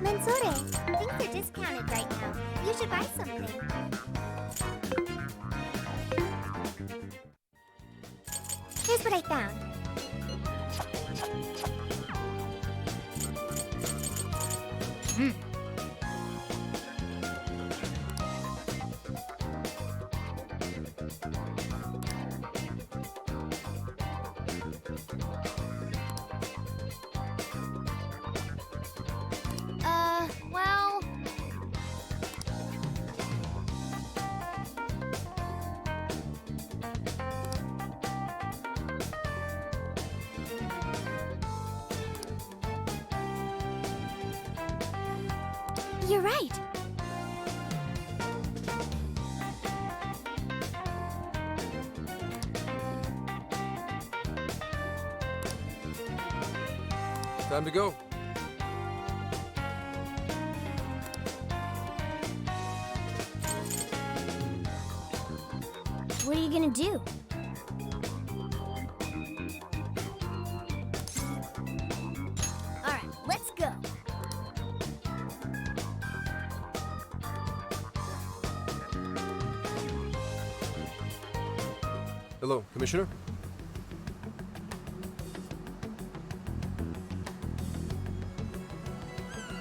Mensore, things are discounted right now. You should buy something. Here's what I found. Well... You're right. Time to go. What are you gonna do? Alright, let's go. Hello, Commissioner?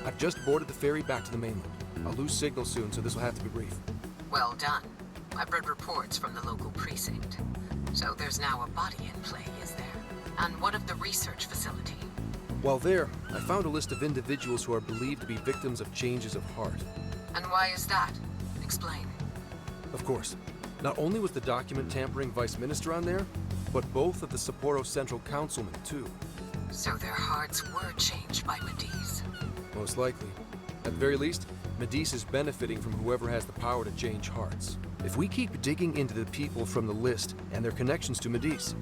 I've just boarded the ferry back to the mainland. I'll lose signal soon, so this will have to be brief. Well done. I've read reports from the local precinct. So there's now a body in play, is there? And what of the research facility? While there, I found a list of individuals who are believed to be victims of changes of heart. And why is that? Explain. Of course. Not only was the document tampering vice minister on there, but both of the Sapporo Central Councilmen, too. So their hearts were changed by Mediz. Most likely. At the very least, Mediz is benefiting from whoever has the power to change hearts. If we keep digging into the people from the list and their connections to Mediz,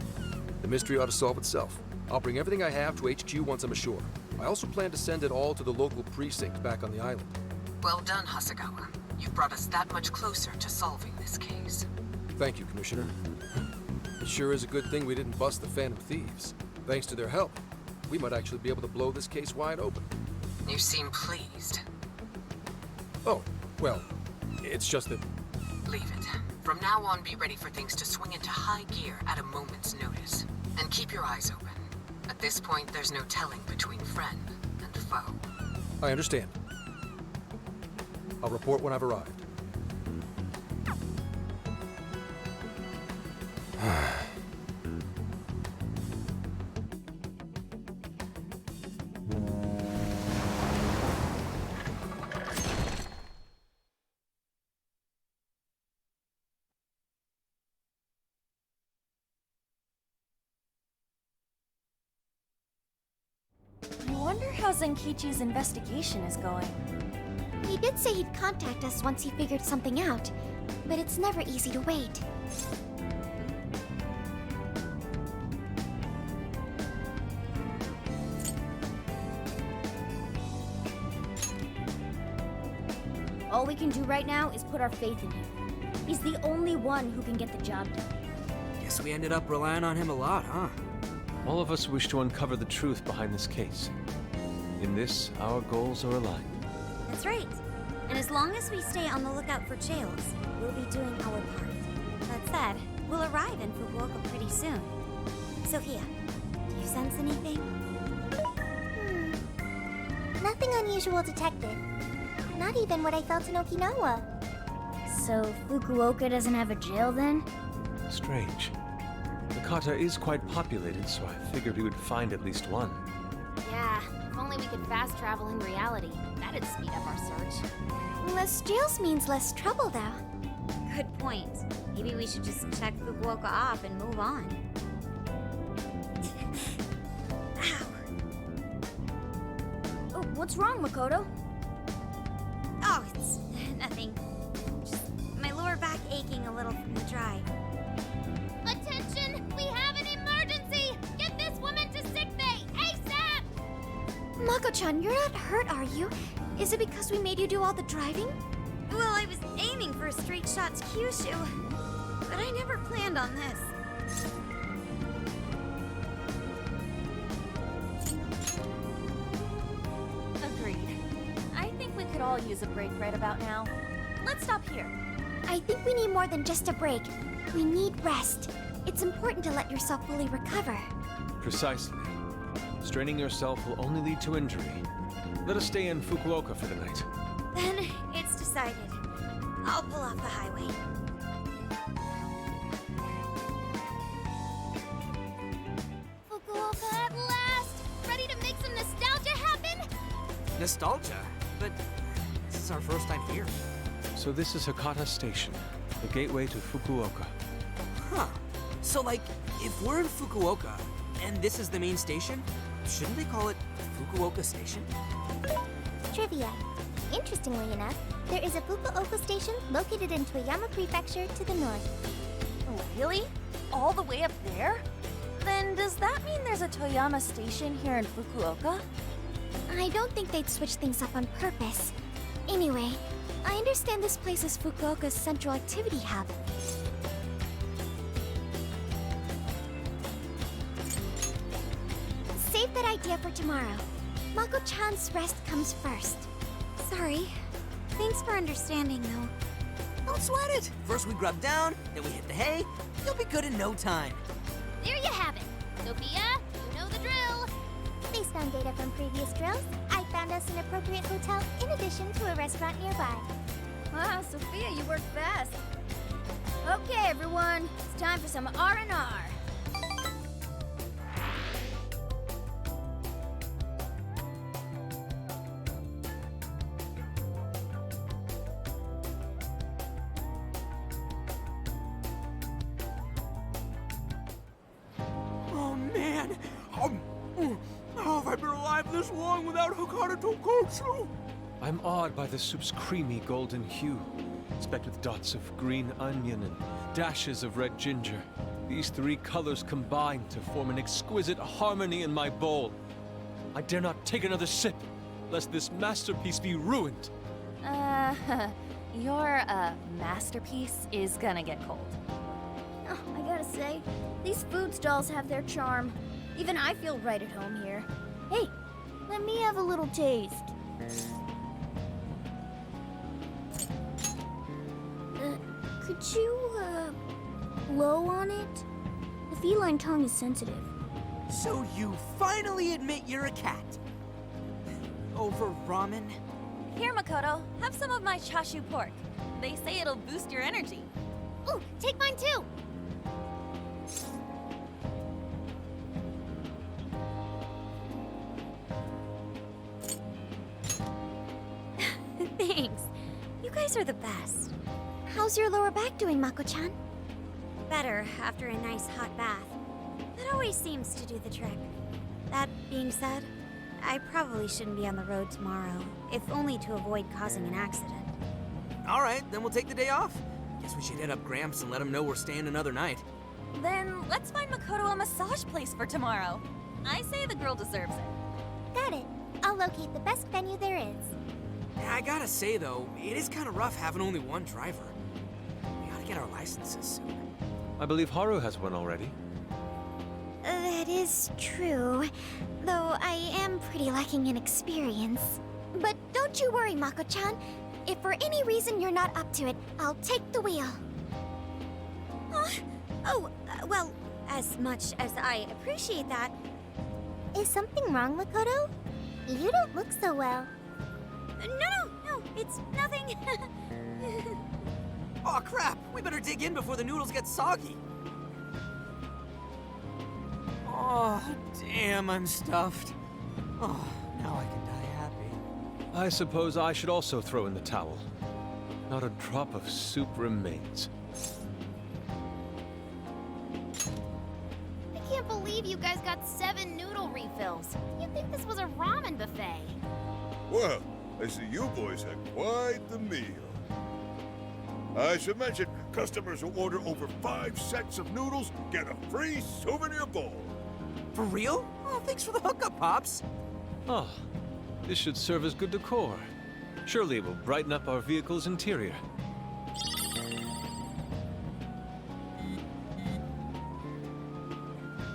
the mystery ought to solve itself. I'll bring everything I have to HQ once I'm ashore. I also plan to send it all to the local precinct back on the island. Well done, Hasegawa. You've brought us that much closer to solving this case. Thank you, Commissioner. It sure is a good thing we didn't bust the Phantom Thieves. Thanks to their help, we might actually be able to blow this case wide open. You seem pleased. Oh, well, it's just that... Leave it. From now on, be ready for things to swing into high gear at a moment's notice. And keep your eyes open. At this point, there's no telling between friend and foe. I understand. I'll report when I've arrived. I wonder how Zenkichi's investigation is going. He did say he'd contact us once he figured something out, but it's never easy to wait. All we can do right now is put our faith in him. He's the only one who can get the job done. Guess we ended up relying on him a lot, huh? All of us wish to uncover the truth behind this case. In this, our goals are aligned. That's right. And as long as we stay on the lookout for jails, we'll be doing our part. That said, we'll arrive in Fukuoka pretty soon. Sophia, do you sense anything? Nothing unusual detected. Not even what I felt in Okinawa. So Fukuoka doesn't have a jail then? Strange. The kata is quite populated, so I figured we would find at least one. Yeah, if only we could fast travel in reality. That'd speed up our search. Less jails means less trouble, though. Good point. Maybe we should just check Fukuoka off and move on. Ow. Oh, what's wrong, Makoto? Oh, it's nothing. Just my lower back aching a little from the drive. Attention! We have an emergency! Get this woman to sickbay, ASAP! Mako-chan, you're not hurt, are you? Is it because we made you do all the driving? Well, I was aiming for a straight shot to Kyushu, but I never planned on this. could use a break right about now. Let's stop here. I think we need more than just a break. We need rest. It's important to let yourself fully recover. Precisely. Straining yourself will only lead to injury. Let us stay in Fukuoka for the night. Then it's decided. I'll pull off the highway. Fukuoka at last! Ready to make some nostalgia happen? Nostalgia? But this is our first time here. So this is Fukuoka Station, the gateway to Fukuoka. Huh. So, like, if we're in Fukuoka, and this is the main station, shouldn't they call it Fukuoka Station? Trivia. Interestingly enough, there is a Fukuoka Station located in Toyama Prefecture to the north. Oh, really? All the way up there? Then does that mean there's a Toyama station here in Fukuoka? I don't think they'd switch things up on purpose. Anyway, I understand this place is Fukuoka's central activity hub. Save that idea for tomorrow. Mako-chan's rest comes first. Sorry. Thanks for understanding, though. Don't sweat it. First we grub down, then we hit the hay. You'll be good in no time. There you have it. Sophia, you know the drill. Based on data from previous drills, I found us an appropriate hotel in addition to a restaurant nearby. Wow, Sophia, you work fast. Okay, everyone, it's time for some R&R. Oh, man. How have I been alive this long without Hakata Tonkotsu? I'm awed by the soup's creamy golden hue, specked with dots of green onion and dashes of red ginger. These three colors combine to form an exquisite harmony in my bowl. I dare not take another sip, lest this masterpiece be ruined. Your, masterpiece is gonna get cold. Oh, I gotta say, these food stalls have their charm. Even I feel right at home here. Hey, let me have a little taste. Could you, blow on it? The feline tongue is sensitive. So you finally admit you're a cat. Over ramen? Here, Makoto, have some of my chashu pork. They say it'll boost your energy. Ooh, take mine too. Thanks. You guys are the best. How's your lower back doing, Mako-chan? Better after a nice hot bath. That always seems to do the trick. That being said, I probably shouldn't be on the road tomorrow, if only to avoid causing an accident. All right, then we'll take the day off. Guess we should hit up Gramps and let him know we're staying another night. Then let's find Makoto a massage place for tomorrow. I say the girl deserves it. Got it. I'll locate the best venue there is. Yeah, I gotta say though, it is kind of rough having only one driver. We gotta get our licenses soon. I believe Haru has one already. That is true, though I am pretty lacking in experience. But don't you worry, Mako-chan. If for any reason you're not up to it, I'll take the wheel. Well, as much as I appreciate that, Is something wrong, Makoto? You don't look so well. no, it's nothing. Oh crap! We better dig in before the noodles get soggy. Oh, damn, I'm stuffed. Oh, now I can die happy. I suppose I should also throw in the towel. Not a drop of soup remains. I can't believe you guys got 7 noodle refills. You'd think this was a ramen buffet. Well, I see you boys had quite the meal. I should mention, customers who order over 5 sets of noodles get a free souvenir bowl. For real? Oh, thanks for the hookup, Pops. Ah, this should serve as good decor. Surely it will brighten up our vehicle's interior.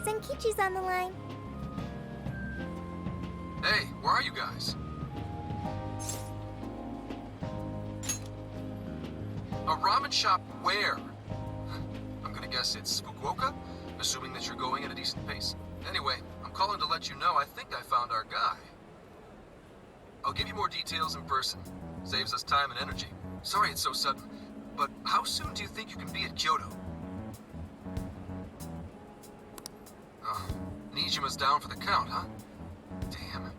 Senkichi's on the line. Hey, where are you guys? A ramen shop where? I'm gonna guess it's Fukuoka, assuming that you're going at a decent pace. Anyway, I'm calling to let you know I think I found our guy. I'll give you more details in person. Saves us time and energy. Sorry it's so sudden, but how soon do you think you can be at Kyoto? Oh, Nijima's down for the count, huh? Damn.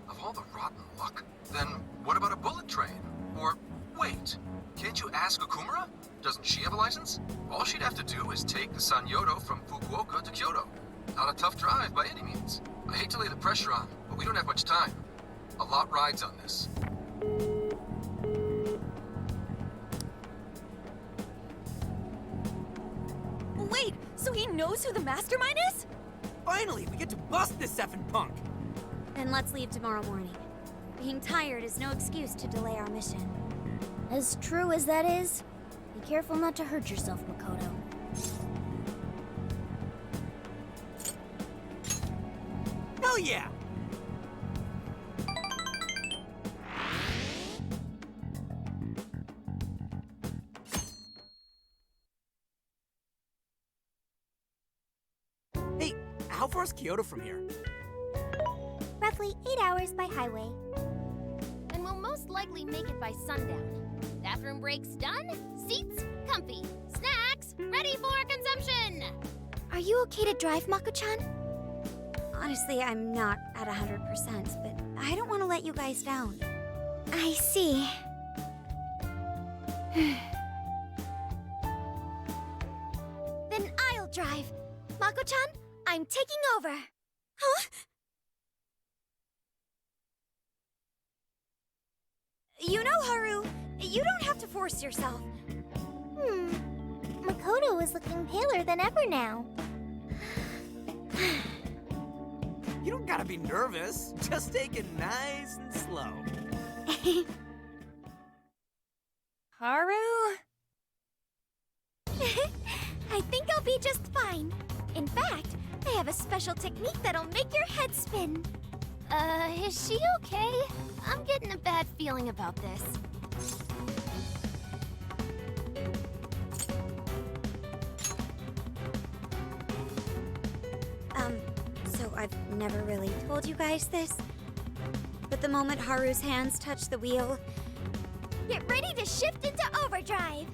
Of all the rotten luck. Then what about a bullet train? Or, wait, can't you ask Okumura? Doesn't she have a license? All she'd have to do is take the Sanyodo from Fukuoka to Kyoto. Not a tough drive by any means. I hate to lay the pressure on, but we don't have much time. A lot rides on this. Wait, so he knows who the mastermind is? Finally, we get to bust this effing punk! Then let's leave tomorrow morning. Being tired is no excuse to delay our mission. As true as that is, be careful not to hurt yourself, Makoto. Hell yeah! Hey, how far is Kyoto from here? Roughly 8 hours by highway. And we'll most likely make it by sundown. Bathroom breaks done, seats comfy, snacks ready for consumption! Are you okay to drive, Mako-chan? Honestly, I'm not at 100%, but I don't want to let you guys down. I see. Then I'll drive. Mako-chan, I'm taking over. Huh? You know, Haru, you don't have to force yourself. Makoto is looking paler than ever now. You don't gotta be nervous. Just take it nice and slow. Haru? I think I'll be just fine. In fact, I have a special technique that'll make your head spin. Is she okay? I'm getting a bad feeling about this. So I've never really told you guys this, but the moment Haru's hands touch the wheel, Get ready to shift into overdrive.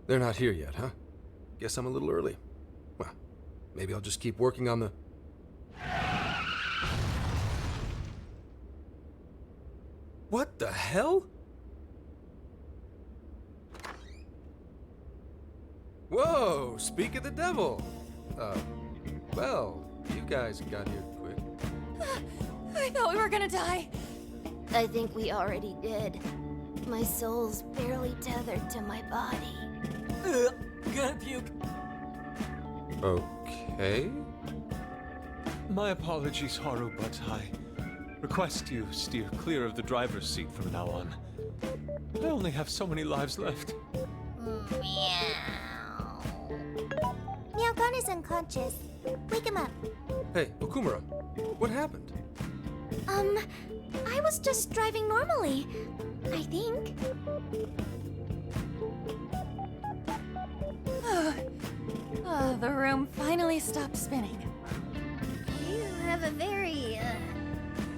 They're not here yet, huh? Guess I'm a little early. Well, maybe I'll just keep working on the... What the hell? Whoa, speak of the devil. Well, you guys got here quick. I thought we were gonna die. I think we already did. My soul's barely tethered to my body. Gonna puke. Okay. My apologies, Haru, but I request you steer clear of the driver's seat from now on. I only have so many lives left. Meow. Meowgon is unconscious. Wake him up. Hey, Okumura, what happened? I was just driving normally, I think. The room finally stopped spinning. You have a very,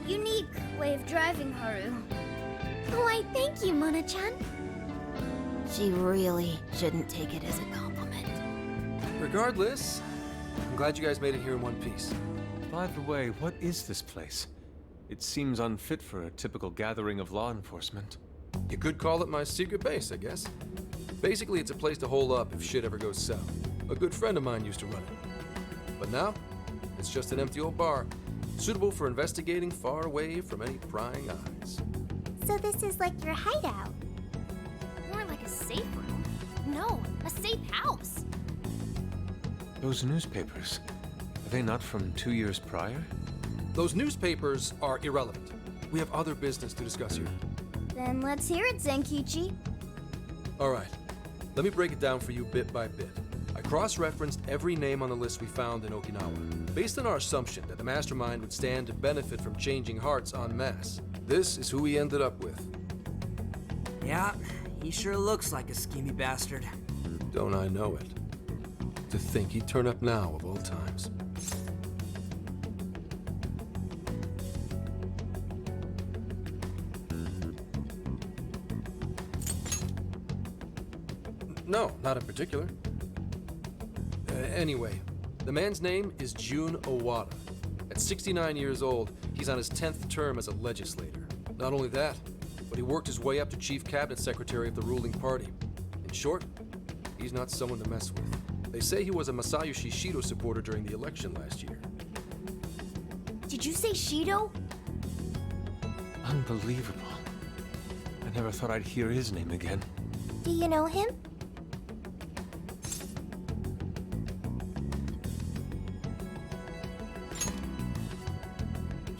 unique way of driving, Haru. Why, thank you, Mona-chan. She really shouldn't take it as a compliment. Regardless, I'm glad you guys made it here in one piece. By the way, what is this place? It seems unfit for a typical gathering of law enforcement. You could call it my secret base, I guess. Basically, it's a place to hole up if shit ever goes south. A good friend of mine used to run it. But now, it's just an empty old bar, suitable for investigating far away from any prying eyes. So this is like your hideout. More like a safe room. No, a safe house. Those newspapers, are they not from 2 years prior? those newspapers are irrelevant. We have other business to discuss here. Then let's hear it, Zenkichi. All right, let me break it down for you bit by bit. I cross-referenced every name on the list we found in Okinawa, based on our assumption that the mastermind would stand to benefit from changing hearts en masse. This is who we ended up with. Yeah, he sure looks like a schemy bastard. Don't I know it? To think he'd turn up now of all times. No, not in particular. Anyway, the man's name is Jun Awada. At 69 years old, he's on his 10th term as a legislator. Not only that, but he worked his way up to chief cabinet secretary of the ruling party. In short, he's not someone to mess with. They say he was a Masayoshi Shido supporter during the election last year. Did you say Shido? Unbelievable. I never thought I'd hear his name again. Do you know him?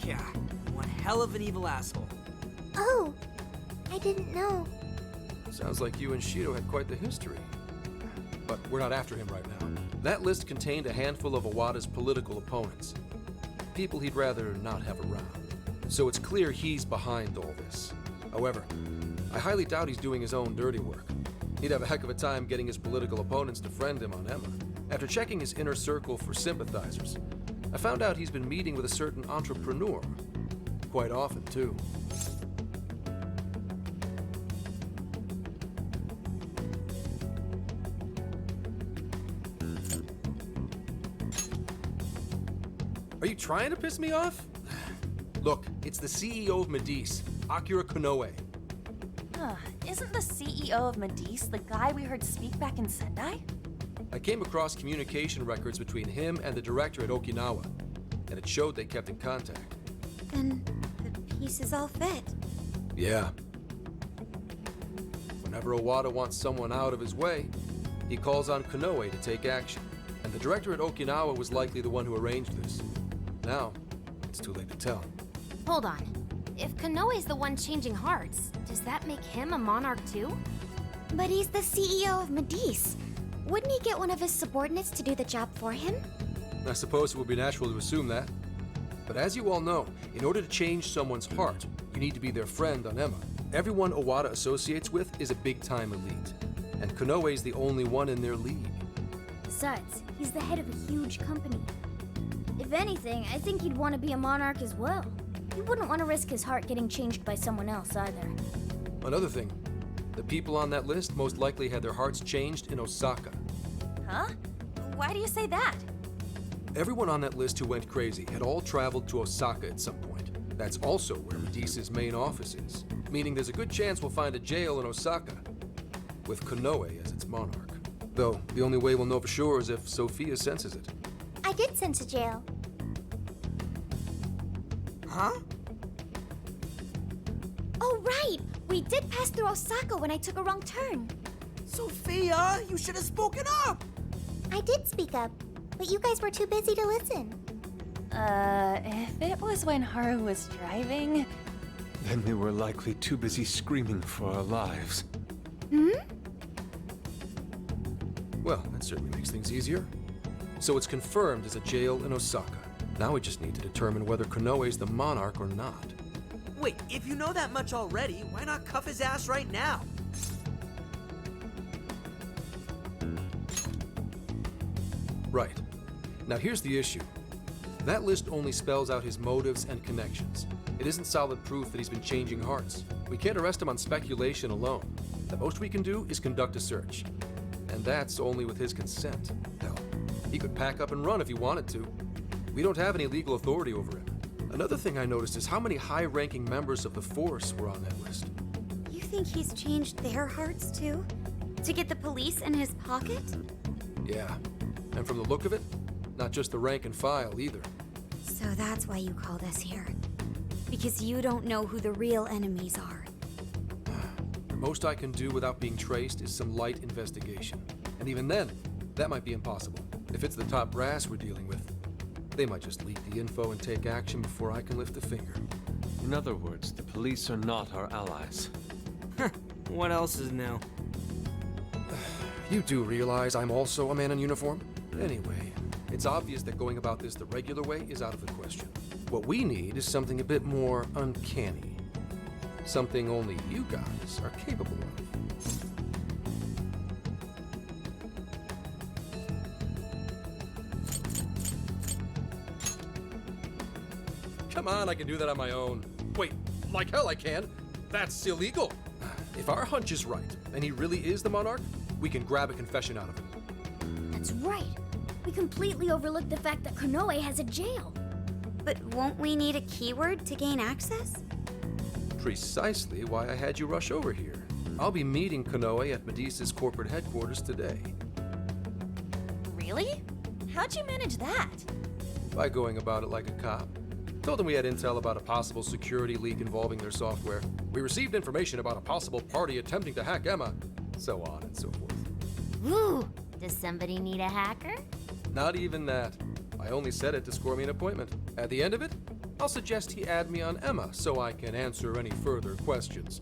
Yeah, one hell of an evil asshole. Oh, I didn't know. Sounds like you and Shido had quite the history. But we're not after him right now. That list contained a handful of Awada's political opponents. People he'd rather not have around. So it's clear he's behind all this. However, I highly doubt he's doing his own dirty work. He'd have a heck of a time getting his political opponents to friend him on Emma. After checking his inner circle for sympathizers, I found out he's been meeting with a certain entrepreneur. Quite often, too. Are you trying to piss me off? Look, it's the CEO of Medice, Akira Konoe. Isn't the CEO of Medice the guy we heard speak back in Sendai? I came across communication records between him and the director at Okinawa, and it showed they kept in contact. Then the pieces all fit. Yeah. Whenever Awada wants someone out of his way, he calls on Konoe to take action, and the director at Okinawa was likely the one who arranged this. Now, it's too late to tell. Hold on. If Konoe's the one changing hearts, does that make him a monarch too? But he's the CEO of Medice. Wouldn't he get one of his subordinates to do the job for him? I suppose it would be natural to assume that. But as you all know, in order to change someone's heart, you need to be their friend on Emma. Everyone Awada associates with is a big-time elite, and Konoe's the only one in their league. Besides, he's the head of a huge company. If anything, I think he'd want to be a monarch as well. He wouldn't want to risk his heart getting changed by someone else either. Another thing, the people on that list most likely had their hearts changed in Osaka. Huh? Why do you say that? Everyone on that list who went crazy had all traveled to Osaka at some point. That's also where Medice's main office is, meaning there's a good chance we'll find a jail in Osaka, with Konoe as its monarch. Though, the only way we'll know for sure is if Sophia senses it. I did sense a jail. Huh? Oh, right! We did pass through Osaka when I took a wrong turn. Sophia, you should have spoken up! I did speak up, but you guys were too busy to listen. If it was when Haru was driving... Then we were likely too busy screaming for our lives. Well, that certainly makes things easier. So it's confirmed as a jail in Osaka. Now we just need to determine whether Konoe's the monarch or not. Wait, if you know that much already, why not cuff his ass right now? Right. Now here's the issue. That list only spells out his motives and connections. It isn't solid proof that he's been changing hearts. We can't arrest him on speculation alone. The most we can do is conduct a search. And that's only with his consent. Hell, he could pack up and run if he wanted to. We don't have any legal authority over him. Another thing I noticed is how many high-ranking members of the force were on that list. You think he's changed their hearts too? To get the police in his pocket? Yeah. And from the look of it, not just the rank and file either. So that's why you called us here. Because you don't know who the real enemies are. The most I can do without being traced is some light investigation. And even then, that might be impossible, if it's the top brass we're dealing with. They might just leak the info and take action before I can lift a finger. In other words, the police are not our allies. What else is new? You do realize I'm also a man in uniform? Anyway, it's obvious that going about this the regular way is out of the question. What we need is something a bit more uncanny. Something only you guys are capable of. Come on, I can do that on my own. Wait, like hell I can. That's illegal. If our hunch is right, and he really is the Monarch, we can grab a confession out of him. That's right. We completely overlooked the fact that Konoe has a jail. But won't we need a keyword to gain access? Precisely why I had you rush over here. I'll be meeting Konoe at Medea's corporate headquarters today. Really? How'd you manage that? By going about it like a cop. Told them we had intel about a possible security leak involving their software. We received information about a possible party attempting to hack Emma, so on and so forth. Ooh, does somebody need a hacker? Not even that. I only said it to score me an appointment. At the end of it, I'll suggest he add me on Emma so I can answer any further questions.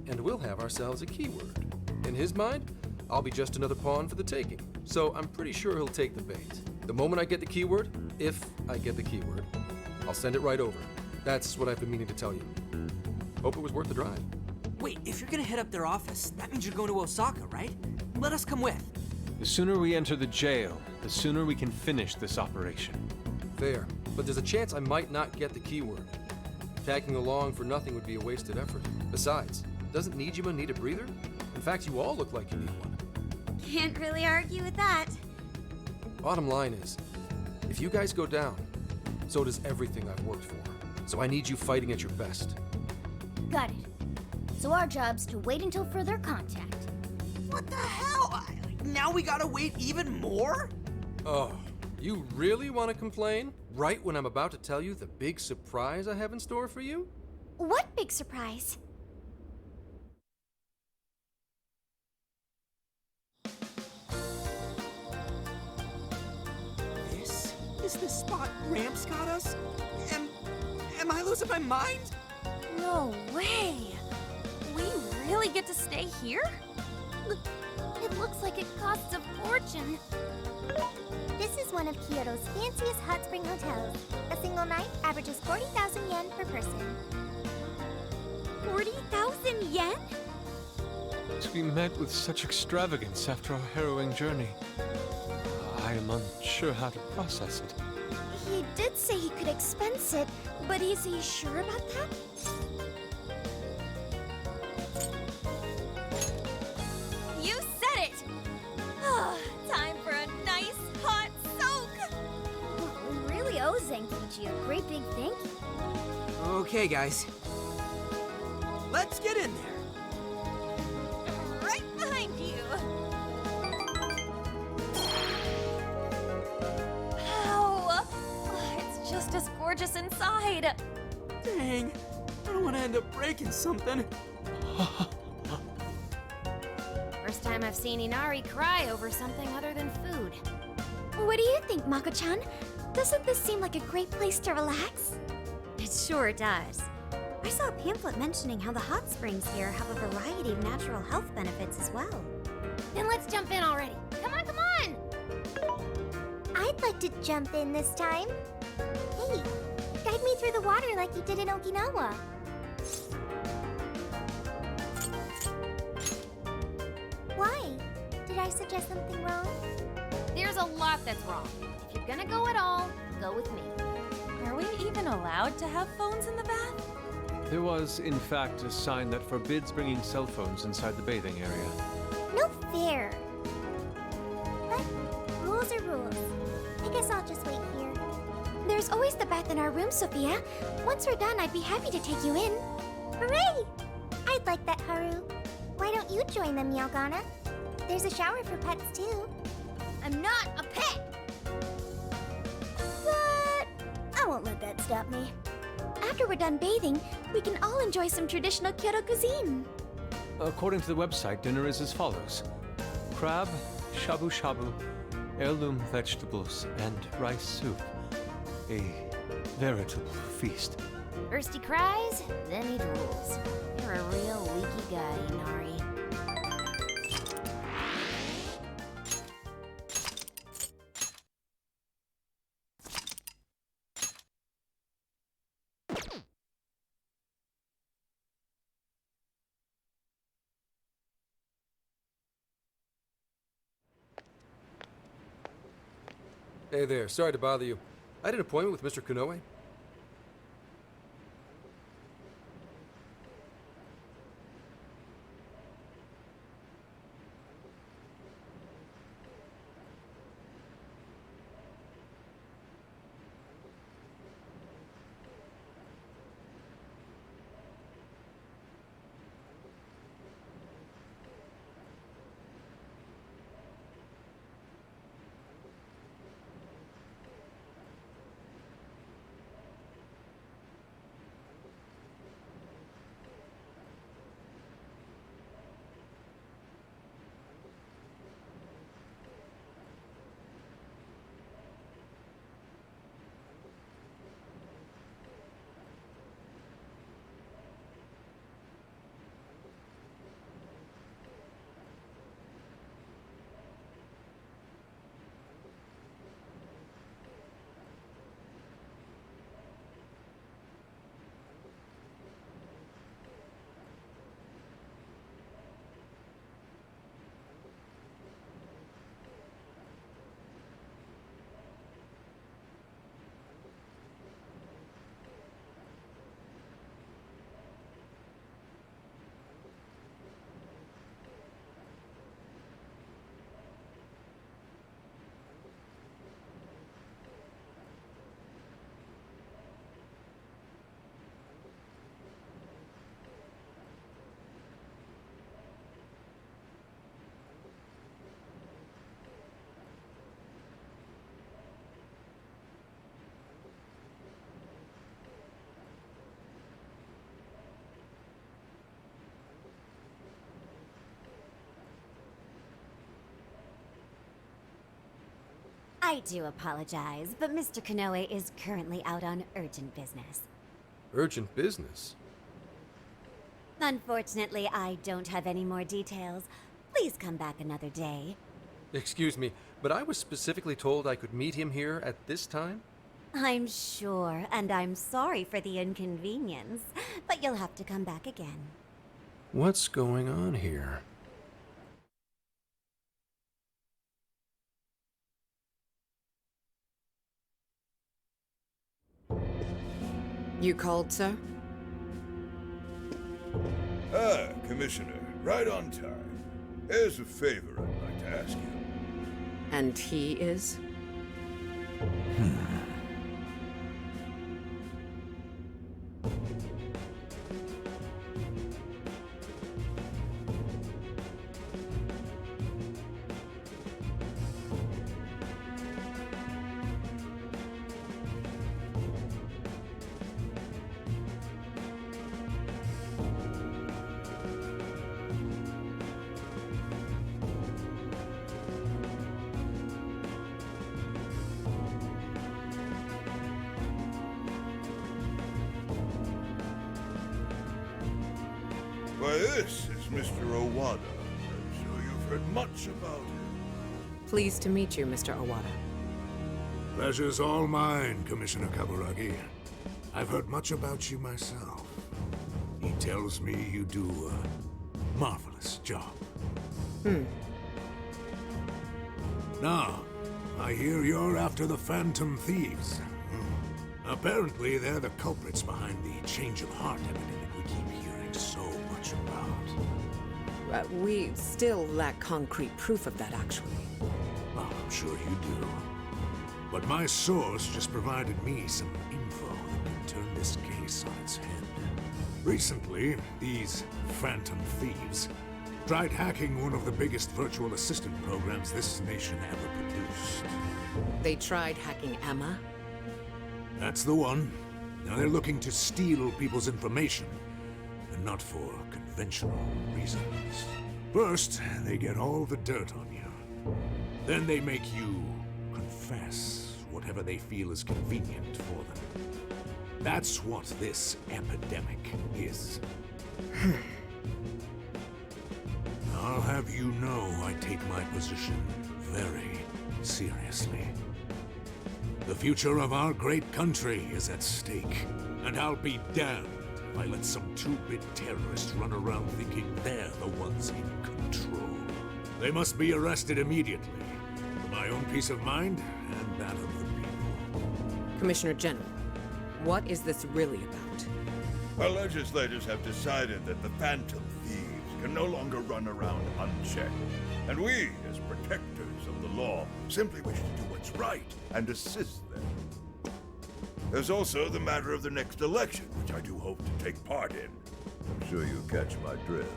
And we'll have ourselves a keyword. In his mind, I'll be just another pawn for the taking. So I'm pretty sure he'll take the bait. The moment I get the keyword, if I get the keyword, I'll send it right over. That's what I've been meaning to tell you. Hope it was worth the drive. Wait, if you're gonna head up their office, that means you're going to Osaka, right? Let us come with. The sooner we enter the jail, the sooner we can finish this operation. Fair, but there's a chance I might not get the keyword. Tagging along for nothing would be a wasted effort. Besides, doesn't Nijima need a breather? In fact, you all look like you need one. Can't really argue with that. Bottom line is, if you guys go down, so does everything I've worked for. So I need you fighting at your best. Got it. So our job's to wait until further contact. What the hell? Now we gotta wait even more? Oh, you really want to complain? Right when I'm about to tell you the big surprise I have in store for you? What big surprise? This is the spot Gramps got us? Am I losing my mind? No way! We really get to stay here? It looks like it costs a fortune. This is one of Kyoto's fanciest hot spring hotels. A single night averages 40,000 yen per person. 40,000 yen? To be met with such extravagance after our harrowing journey, I am unsure how to process it. He did say he could expense it, but is he sure about that? You said it! Time for a nice hot soak! We really owe Zenkichi a great big thank you. Okay, guys. Let's get in there. Right behind you! Ow! It's just as gorgeous inside. Dang, I don't want to end up breaking something. First time I've seen Inari cry over something other than food. What do you think, Mako-chan? Doesn't this seem like a great place to relax? It sure does. I saw a pamphlet mentioning how the hot springs here have a variety of natural health benefits as well. Then let's jump in already. Come on, come on! I'd like to jump in this time. Hey, guide me through the water like you did in Okinawa. Why? Did I suggest something wrong? There's a lot that's wrong. If you're gonna go at all, go with me. Are we even allowed to have phones in the bath? There was, in fact, a sign that forbids bringing cell phones inside the bathing area. No fair. But rules are rules. I guess I'll just wait here. There's always the bath in our room, Sophia. Once we're done, I'd be happy to take you in. Hooray! I'd like that, Haru. Why don't you join them, Yagana? There's a shower for pets, too. I'm not a pet! But I won't let that stop me. After we're done bathing, we can all enjoy some traditional Kyoto cuisine. According to the website, dinner is as follows: crab, shabu shabu, heirloom vegetables, and rice soup. A veritable feast. First he cries, then he drools. You're a real leaky guy, Inari. Hey there, sorry to bother you. I had an appointment with Mr. Konoe. I do apologize, but Mr. Konoe is currently out on urgent business. Urgent business? Unfortunately, I don't have any more details. Please come back another day. Excuse me, but I was specifically told I could meet him here at this time? I'm sure, and I'm sorry for the inconvenience, but you'll have to come back again. What's going on here? You called, sir? Ah, Commissioner, right on time. There's a favor I'd like to ask you. And he is? Why, this is Mr. Awada. I'm sure you've heard much about him. Pleased to meet you, Mr. Awada. Pleasure's all mine, Commissioner Kaburagi. I've heard much about you myself. He tells me you do a marvelous job. Now, I hear you're after the Phantom Thieves. Apparently, they're the culprits behind the change of heart epidemic we keep hearing so much about. We still lack concrete proof of that, actually. Well, I'm sure you do. But my source just provided me some info that can turn this case on its head. Recently, these Phantom Thieves tried hacking one of the biggest virtual assistant programs this nation ever produced. They tried hacking Emma? That's the one. Now they're looking to steal people's information, and not for conventional reasons. First, they get all the dirt on you. Then they make you confess whatever they feel is convenient for them. That's what this epidemic is. I'll have you know I take my position very seriously. The future of our great country is at stake, and I'll be damned if I let some two-bit terrorists run around thinking they're the ones in control. They must be arrested immediately, for my own peace of mind and that of the people. Commissioner General, what is this really about? Our legislators have decided that the Phantom Thieves can no longer run around unchecked. And we, as protectors of the law, simply wish to do what's right and assist them. There's also the matter of the next election, which I do hope to take part in. I'm sure you catch my drift.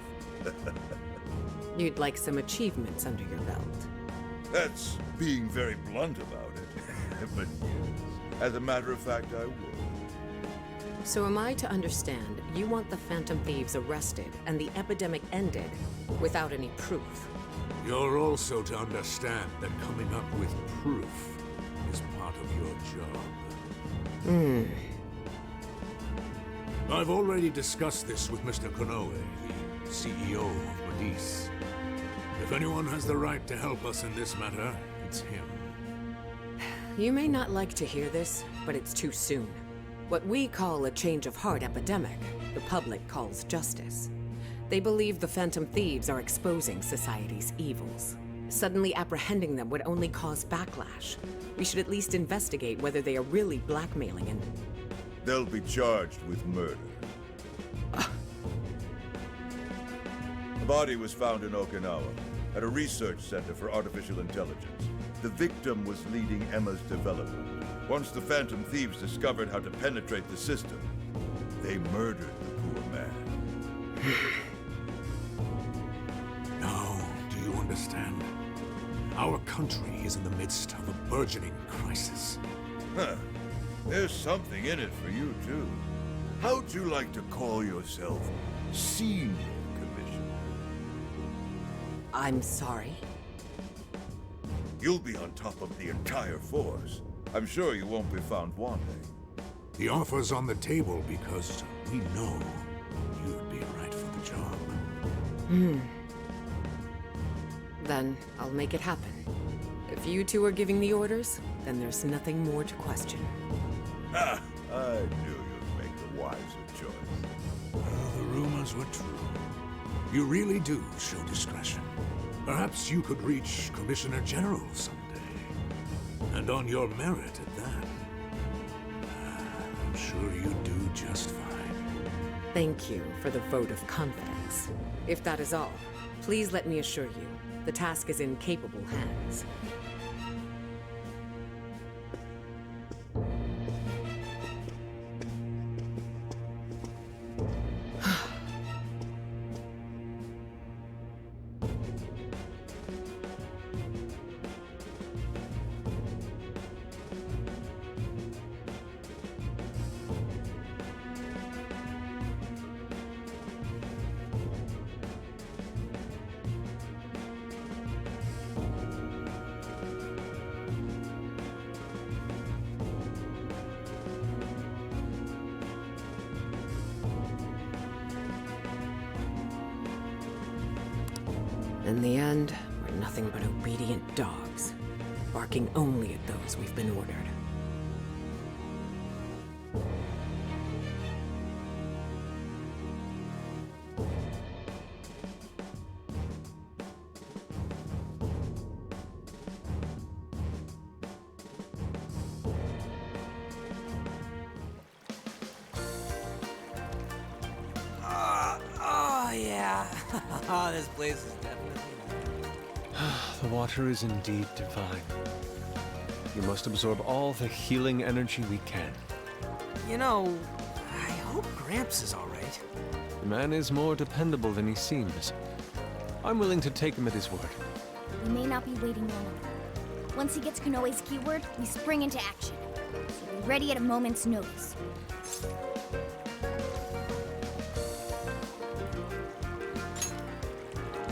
You'd like some achievements under your belt. That's being very blunt about it. But yes, as a matter of fact, I would. So am I to understand you want the Phantom Thieves arrested and the epidemic ended without any proof? You're also to understand that coming up with proof is part of your job. I've already discussed this with Mr. Konoe, the CEO of Medice. If anyone has the right to help us in this matter, it's him. You may not like to hear this, but it's too soon. What we call a change of heart epidemic, the public calls justice. They believe the Phantom Thieves are exposing society's evils. Suddenly apprehending them would only cause backlash. We should at least investigate whether they are really blackmailing and... They'll be charged with murder. The body was found in Okinawa, at a research center for artificial intelligence. The victim was leading Emma's development. Once the Phantom Thieves discovered how to penetrate the system, they murdered the poor man. Now, do you understand? Our country is in the midst of a burgeoning crisis. Huh. There's something in it for you, too. How'd you like to call yourself Senior Commissioner? I'm sorry. You'll be on top of the entire force. I'm sure you won't be found wanting. The offer's on the table because we know you'd be right for the job. Then I'll make it happen. If you two are giving the orders, then there's nothing more to question. Ah, I knew you'd make the wiser choice. Well, the rumors were true. You really do show discretion. Perhaps you could reach Commissioner General someday. And on your merit at that. I'm sure you do just fine. Thank you for the vote of confidence. If that is all, please let me assure you, the task is in capable hands. In the end, we're nothing but obedient dogs, barking only at those we've been ordered. Oh, yeah. This place is definitely... The water is indeed divine. You must absorb all the healing energy we can. You know, I hope Gramps is all right. The man is more dependable than he seems. I'm willing to take him at his word. We may not be waiting long enough. Once he gets Konoe's keyword, we spring into action. So be ready at a moment's notice.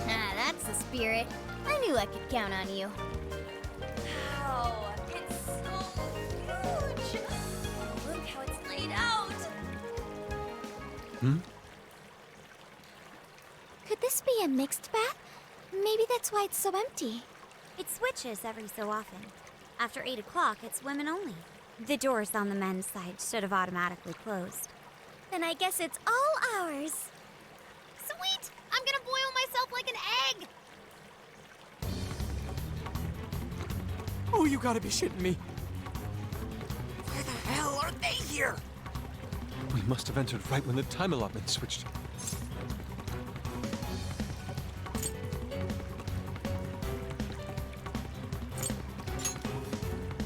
Ah, that's the spirit. I knew I could count on you. Wow, it's so must be a mixed bath. Maybe that's why it's so empty. It switches every so often. After 8 o'clock, it's women only. The doors on the men's side should have automatically closed. Then I guess it's all ours. Sweet! I'm gonna boil myself like an egg! Oh, you gotta be shitting me. Where the hell are they here? We must have entered right when the time allotment switched.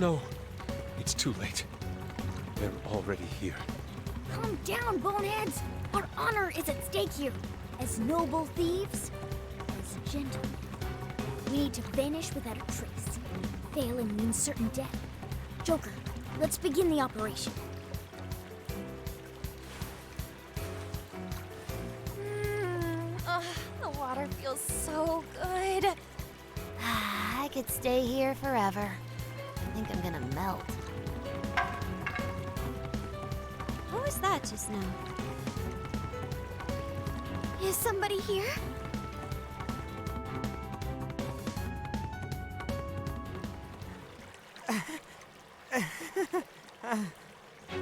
No, it's too late. They're already here. Calm down, boneheads. Our honor is at stake here. As noble thieves, as gentlemen. We need to vanish without a trace. Failing means certain death. Joker, let's begin the operation. The water feels so good. I could stay here forever. I think I'm gonna melt. What was that just now? Is somebody here?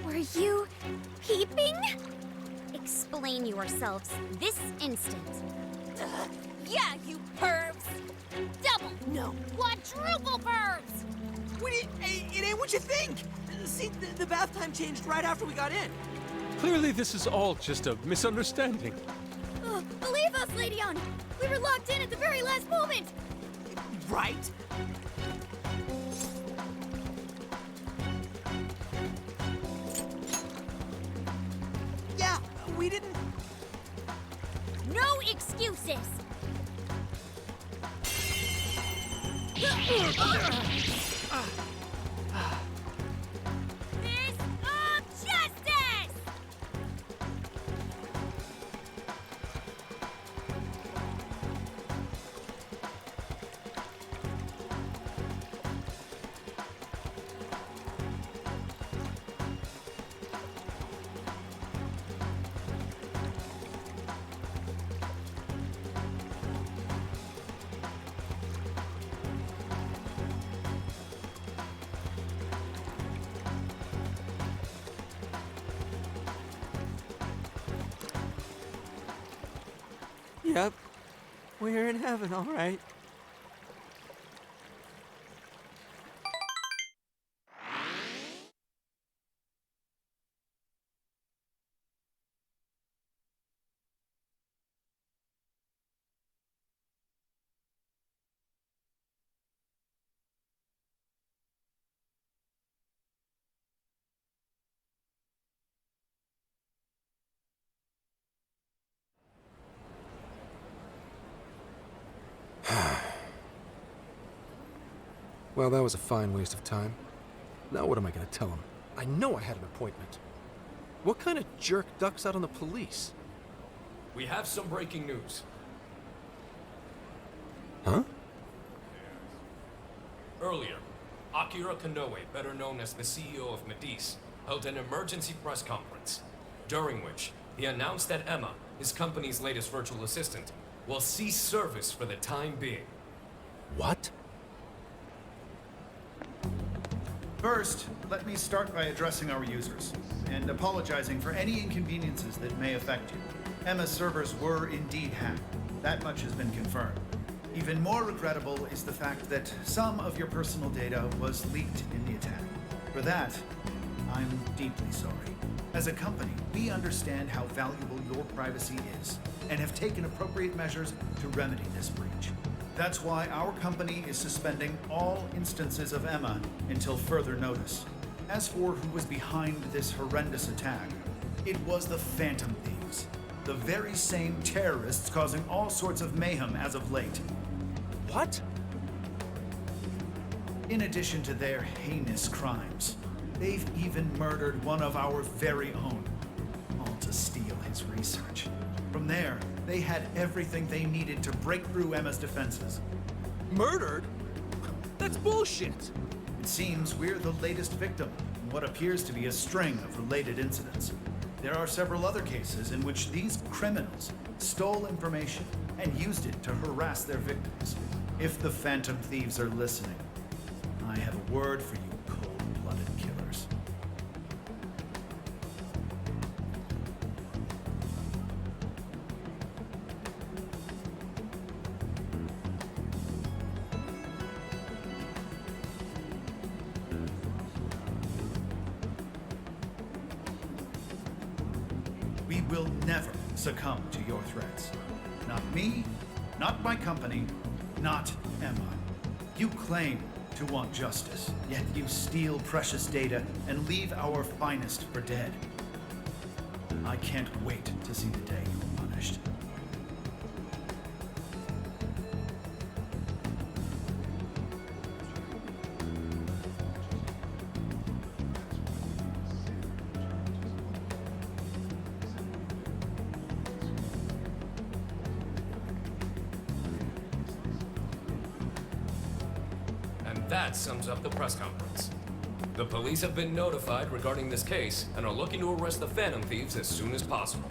Were you peeping? Explain yourselves this instant. Yeah, you pervs! Double, no, quadruple pervs! It ain't what you think. See, the bath time changed right after we got in. Clearly, this is all just a misunderstanding. Believe us, Lady On! We were locked in at the very last moment! Right? Yeah, we didn't... No excuses! Fist of justice! Yep, we're in heaven, all right. Well, that was a fine waste of time. Now what am I gonna tell him? I know I had an appointment. What kind of jerk ducks out on the police? We have some breaking news. Huh? Earlier, Akira Kanoe, better known as the CEO of Medice, held an emergency press conference, during which he announced that Emma, his company's latest virtual assistant, will cease service for the time being. What? First, let me start by addressing our users, and apologizing for any inconveniences that may affect you. Emma's servers were indeed hacked. That much has been confirmed. Even more regrettable is the fact that some of your personal data was leaked in the attack. For that, I'm deeply sorry. As a company, we understand how valuable your privacy is, and have taken appropriate measures to remedy this breach. That's why our company is suspending all instances of Emma until further notice. As for who was behind this horrendous attack, it was the Phantom Thieves, the very same terrorists causing all sorts of mayhem as of late. What? In addition to their heinous crimes, they've even murdered one of our very own, all to steal his research. From there, they had everything they needed to break through Emma's defenses. Murdered? That's bullshit! It seems we're the latest victim in what appears to be a string of related incidents. There are several other cases in which these criminals stole information and used it to harass their victims. If the Phantom Thieves are listening, I have a word for you cold-blooded killers. We will never succumb to your threats. Not me, not my company, not Emma. You claim to want justice, yet you steal precious data and leave our finest for dead. I can't wait to see the day you're punished. That sums up the press conference. The police have been notified regarding this case and are looking to arrest the Phantom Thieves as soon as possible.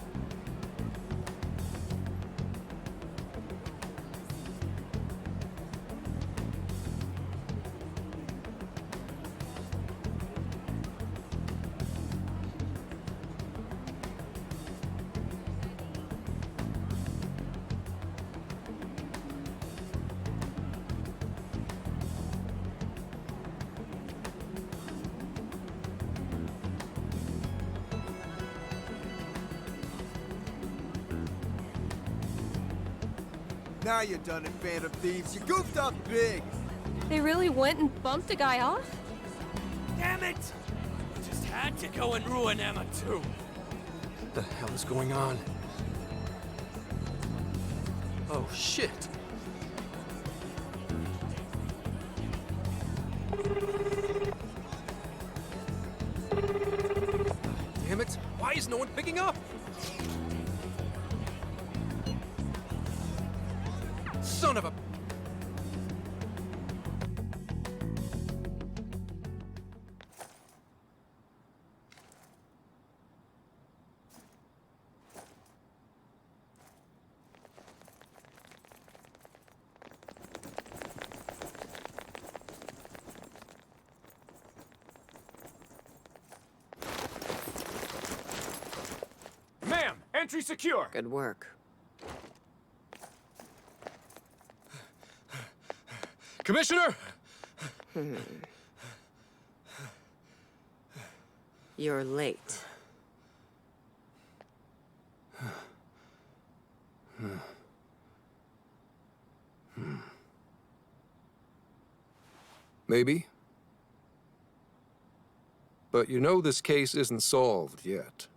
Now you're done it, Phantom Thieves. You goofed up big. They really went and bumped a guy off? Damn it! Just had to go and ruin Emma, too. What the hell is going on? Oh, shit. Damn it! Why is no one picking up? Son of a... Ma'am, entry secure. Good work. Commissioner! You're late. Maybe. But you know this case isn't solved yet.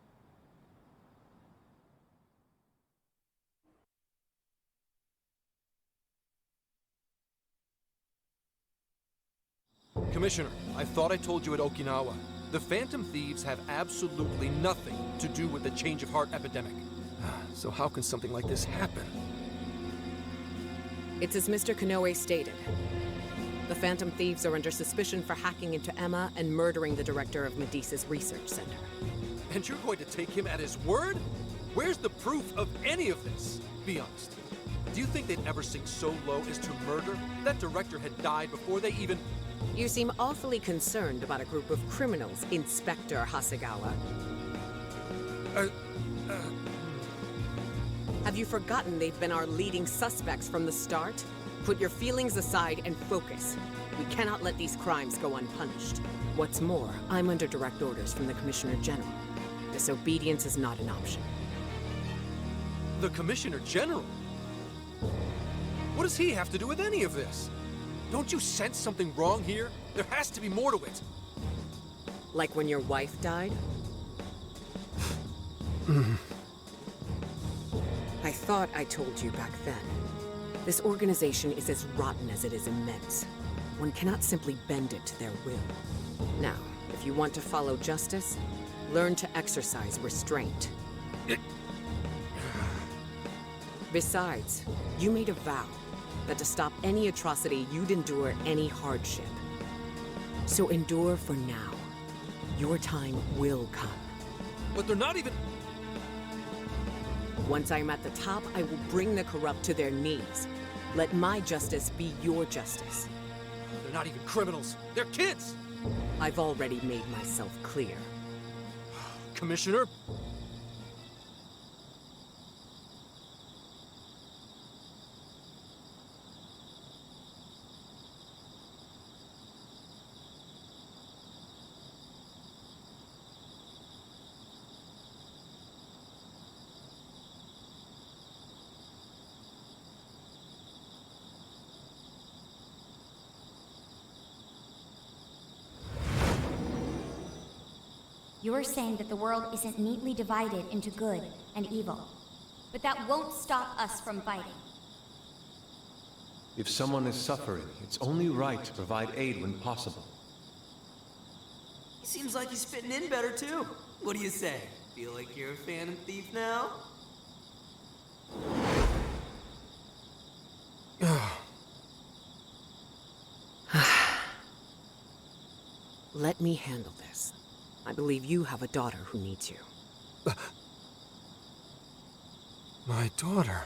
Commissioner, I thought I told you at Okinawa. The Phantom Thieves have absolutely nothing to do with the change of heart epidemic. So how can something like this happen? It's as Mr. Kanoe stated. The Phantom Thieves are under suspicion for hacking into Emma and murdering the director of Medea's research center. And you're going to take him at his word? Where's the proof of any of this? Be honest. Do you think they'd ever sink so low as to murder? That director had died before they even... You seem awfully concerned about a group of criminals, Inspector Hasegawa. Have you forgotten they've been our leading suspects from the start? Put your feelings aside and focus. We cannot let these crimes go unpunished. What's more, I'm under direct orders from the Commissioner General. Disobedience is not an option. The Commissioner General? What does he have to do with any of this? Don't you sense something wrong here? There has to be more to it. Like when your wife died? I thought I told you back then. This organization is as rotten as it is immense. One cannot simply bend it to their will. Now, if you want to follow justice, learn to exercise restraint. Besides, you made a vow that to stop any atrocity, you'd endure any hardship. So endure for now. Your time will come. But they're not even... Once I am at the top, I will bring the corrupt to their knees. Let my justice be your justice. They're not even criminals. They're kids! I've already made myself clear. Commissioner? You're saying that the world isn't neatly divided into good and evil. But that won't stop us from fighting. If someone is suffering, it's only right to provide aid when possible. He seems like he's fitting in better too. What do you say? Feel like you're a Phantom Thief now? Let me handle this. I believe you have a daughter who needs you. My daughter.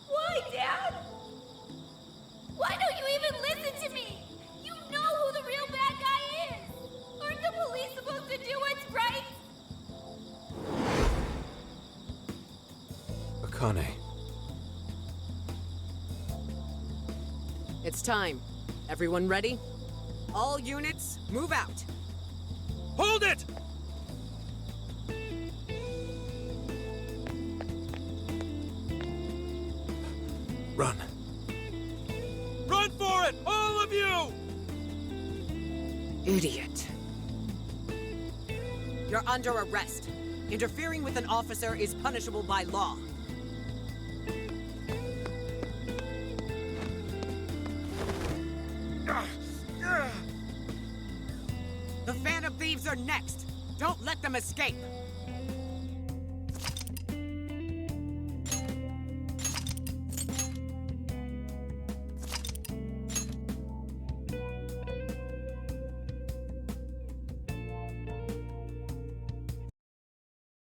Why, Dad? Why don't you even listen to me? You know who the real bad guy is! Aren't the police supposed to do what's right? Akane. It's time. Everyone ready? All units, move out! Hold it! Run. Run for it! All of you! Idiot. You're under arrest. Interfering with an officer is punishable by law. The Phantom Thieves are next! Don't let them escape!